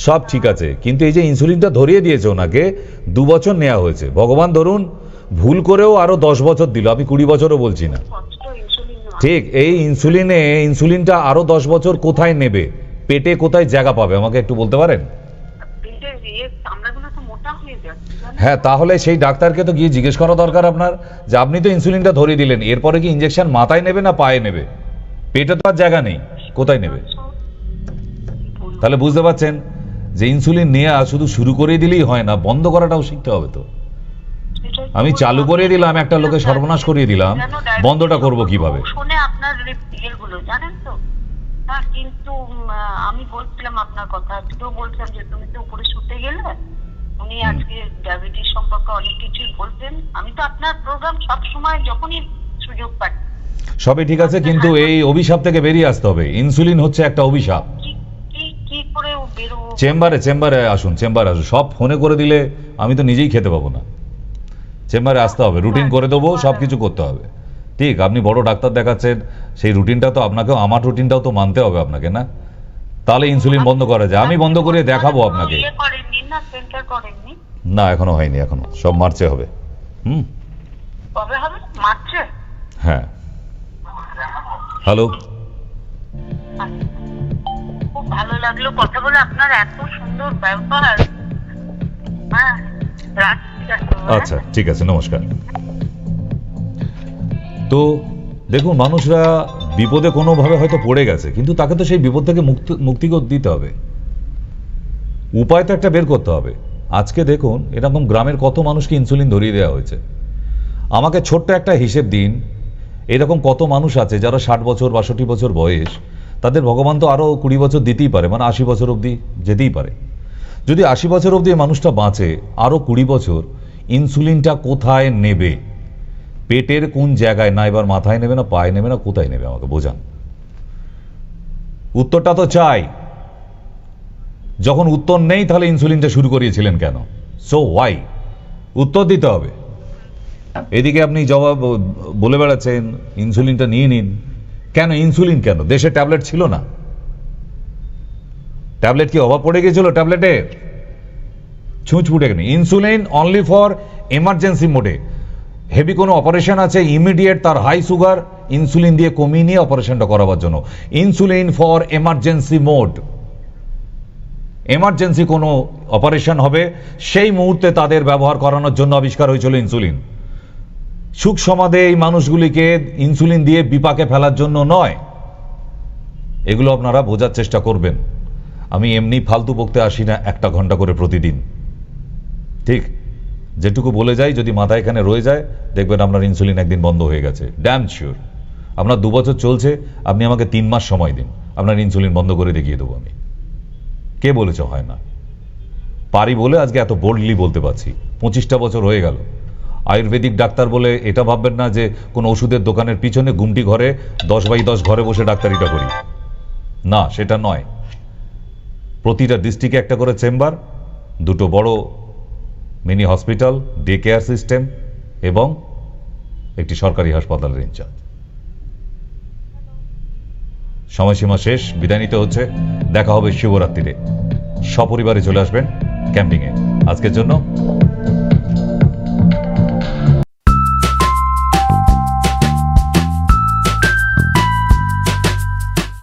[SPEAKER 1] সব ঠিক আছে, কিন্তু এই যে ইনসুলিনটা ধরিয়ে দিয়েছে ওনাকে, 2 বছর নেওয়া হয়েছে, ভগবান ধরুন ভুল করেও আরো 10 বছর দিল, আমি 20 বছরও বলছি না, ঠিক, এই ইনসুলিনটা আরো 10 বছর কোথায় নেবে, পেটে কোথায় জায়গা পাবে আমাকে একটু বলতে পারেন? হ্যাঁ, তাহলে সেই ডাক্তারকে তো গিয়ে জিজ্ঞেস করা দরকার আপনার, যে আপনি তো ইনসুলিনটা ধরিয়ে দিলেন, এরপরে কি ইনজেকশন মাথায় নেবে না পায়ে নেবে? পেটে তো আর জায়গা নেই, কোথায় নেবে? তাহলে বুঝতে পারছেন যে ইনসুলিন নেওয়া শুধু শুরু করে দিলেই হয় না, বন্ধ করাটাও শিখতে হবে। তো আমি চালু করে দিলাম, একটা লোকে সর্বনাশ করিয়ে দিলাম, বন্ধটা করব কিভাবে?
[SPEAKER 2] শুনে আপনার ইয়েগুলো জানেন তো, কিন্তু আমি বলছিলাম আপনার কথা, আজকেও বলছিলাম যে তুমি তো উপরে শুতে গেলে, উনি আজকে ডায়াবেটিস সম্পর্কে অনেক কিছুই বলতেন। আমি তো আপনার প্রোগ্রাম সব সময় যখনই সুযোগ পাই।
[SPEAKER 1] সবই ঠিক আছে, কিন্তু এই অভিশাপ থেকে বেরিয়ে আসতে হবে। ইনসুলিন হচ্ছে একটা অভিশাপ।
[SPEAKER 2] কি করে বেরোবো?
[SPEAKER 1] চেম্বারে আসুন, সব ফোনে করে দিলে আমি তো নিজেই খেতে পাবো না। চেম্বারে আসতে হবে, রুটিন করে দেবো, সবকিছু করতে হবে। ঠিক, আপনি বড় ডাক্তার দেখাচ্ছেন, সেই রুটিনটা তো আপনাকেও, আমার রুটিনটাও তো মানতে হবে আপনাকে, না? তাহলে ইনসুলিন বন্ধ করা যায়, আমি বন্ধ করে দেখাবো আপনাকে।
[SPEAKER 2] সেন্টার করেননি?
[SPEAKER 1] না, এখনো হয়নি, এখনো সব মার্চে হবে।
[SPEAKER 2] কবে হবে? মার্চে?
[SPEAKER 1] হ্যাঁ। হ্যালো,
[SPEAKER 2] খুব ভালো লাগলো কথা বলে, আপনার এত সুন্দর ব্যবহার। হ্যাঁ, রাখছি এখন, হ্যাঁ?
[SPEAKER 1] আচ্ছা ঠিক আছে, নমস্কার। তো দেখুন, মানুষরা বিপদে কোনোভাবে হয়তো পড়ে গেছে, কিন্তু তাকে তো সেই বিপদ থেকে মুক্তি দিতে হবে, উপায় তো একটা বের করতে হবে। আজকে দেখুন এরকম গ্রামের কত মানুষকে ইনসুলিন ধরিয়ে দেওয়া হয়েছে। আমাকে ছোট্ট একটা হিসেব দিন, এরকম কত মানুষ আছে যারা 60 বছর 62 বছর বয়স, তাদের ভগবান তো আরও 20 বছর দিতেই পারে, মানে 80 বছর অবধি যেতেই পারে। যদি 80 বছর অবধি এই মানুষটা বাঁচে, আরও 20 বছর ইনসুলিনটা কোথায় নেবে? পেটের কোন জায়গায়? না এবার মাথায় নেবে, না পায়ে নেবে, না কোথায় নেবে? আমাকে বোঝান। উত্তরটা তো চাই। যখন উত্তর নেই তাহলে ইনসুলিনটা শুরু করিয়েছিলেন কেন? So why? উত্তর দিতে হবে। এদিকে আপনি জবাব বলে বেড়াচ্ছেন ইনসুলিনটা নিয়ে নিন। কেন ইনসুলিন? কেন দেশে ট্যাবলেট ছিল না? ট্যাবলেট কি অভাব পড়ে গিয়েছিল ট্যাবলেটের? ছুঁচ ফুটে কেন? ইনসুলিন অনলি ফর এমার্জেন্সি মোডে। হেভি কোনো অপারেশন আছে, ইমিডিয়েট তার হাই সুগার, ইনসুলিন দিয়ে কমিয়ে নিয়ে অপারেশনটা করাবার জন্য। Insulin for emergency mode. Emergency কোনো অপারেশন হবে, সেই মুহূর্তে তাদের ব্যবহার করানোর জন্য আবিষ্কার হয়েছিল ইনসুলিন। সুখ সমাধে এই মানুষগুলিকে ইনসুলিন দিয়ে বিপাকে ফেলার জন্য নয়। এগুলো আপনারা বোঝার চেষ্টা করবেন। আমি এমনি ফালতু বকতে আসি না 1 ঘন্টা করে প্রতিদিন, ঠিক? যেটুকু বলে যাই যদি মাথায় এখানে রয়ে যায়, দেখবেন আপনার ইনসুলিন একদিন বন্ধ হয়ে গেছে, ড্যাম শিওর। আপনার 2 বছর চলছে, আপনি আমাকে 3 মাস সময় দিন, আপনার ইনসুলিন বন্ধ করে দেখিয়ে দেবো আমি। কে বলেছে হয় না? পারি বলে আজকে এত বোল্ডলি বলতে পারছি। 25টা বছর হয়ে গেল। আয়ুর্বেদিক ডাক্তার বলে এটা ভাববেন না যে কোনো ওষুধের দোকানের পিছনে গুমটি ঘরে 10x10 ঘরে বসে ডাক্তারিটা করি, না সেটা নয়। প্রতিটা ডিস্ট্রিক্টে একটা করে চেম্বার, 2টো বড় mini hospital, day care system এবং একটি সরকারি হাসপাতালের ইনচার্জ। সময়সীমা শেষ, বিদায় নিতে হচ্ছে। দেখা হবে শিবরাত্রিতে। সপরিবারে চলে আসবেন ক্যাম্পিংয়ে। আজকের জন্য